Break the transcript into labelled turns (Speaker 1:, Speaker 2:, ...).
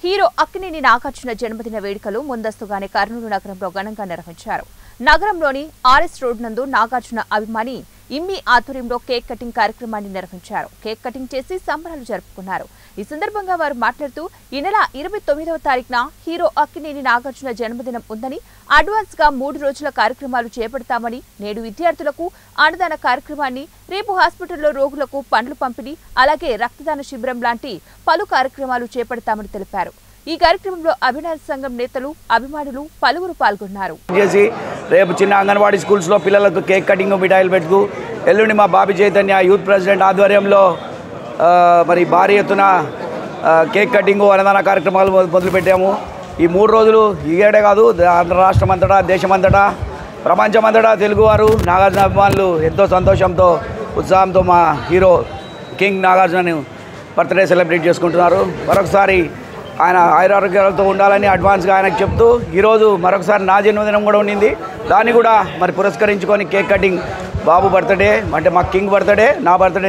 Speaker 1: Hero Akkineni Nagarjuna జన్మదిన వేడుకలు ముందస్తుగానే కర్నూలు నగరంలో ఘనంగా నిర్వహించారు. నగరంలోని ఆర్ఎస్ రోడ్ నందు నాగార్జున అభిమాని ఇమ్మి ఆధ్వర్యంలో కేక్ కటింగ్ కార్యక్రమాన్ని నిర్వహించారు. కేక్ కటింగ్ చేసి సంబరాలు జరుపుకున్నారు. ఈ సందర్భంగా వారు మాట్లాడుతూ ఈ నెల 29వ తారీఖున హీరో అక్కినేని నాగార్జున జన్మదినం ఉందని, అడ్వాన్స్ గా 3 రోజుల కార్యక్రమాలు చేపడతామని, నేడు విద్యార్థులకు అన్నదాన కార్యక్రమాన్ని, రేపు హాస్పిటల్లో రోగులకు పండ్లు పంపిణీ, అలాగే రక్తదాన శిబిరం లాంటి పలు కార్యక్రమాలు చేపడతామని తెలిపారు. ఈ కార్యక్రమంలో అభినయ సంఘం నేతలు, అభిమానులు పలువురు పాల్గొన్నారు.
Speaker 2: రేపు చిన్న అంగన్వాడీ స్కూల్స్ లో పిల్లలకు కేక్ కటింగ్, మిఠాయిలు పెట్టుకు ఎల్లుండి మా బాబీ చైతన్య యూత్ ప్రెసిడెంట్ ఆధ్వర్యంలో మరి భారీ ఎత్తున కేక్ కటింగ్, అన్నదాన కార్యక్రమాలు మొదలుపెట్టాము. ఈ 3 రోజులు ఈగేడే కాదు, ఆంధ్ర రాష్ట్రం అంతటా, దేశమంతటా, ప్రపంచమంతటా తెలుగువారు నాగార్జున అభిమానులు ఎంతో సంతోషంతో, ఉత్సాహంతో మా హీరో కింగ్ నాగార్జునను బర్త్డే సెలబ్రేట్ చేసుకుంటున్నారు. మరొకసారి ఆయన ఆయురారోగ్యాలతో ఉండాలని అడ్వాన్స్గా ఆయనకు చెప్తూ, ఈరోజు మరొకసారి నా జన్మదినం కూడా ఉండింది. దాన్ని కూడా మరి పురస్కరించుకొని కేక్ కటింగ్, బాబు బర్త్డే అంటే మా కింగ్ బర్త్డే, నా బర్త్డే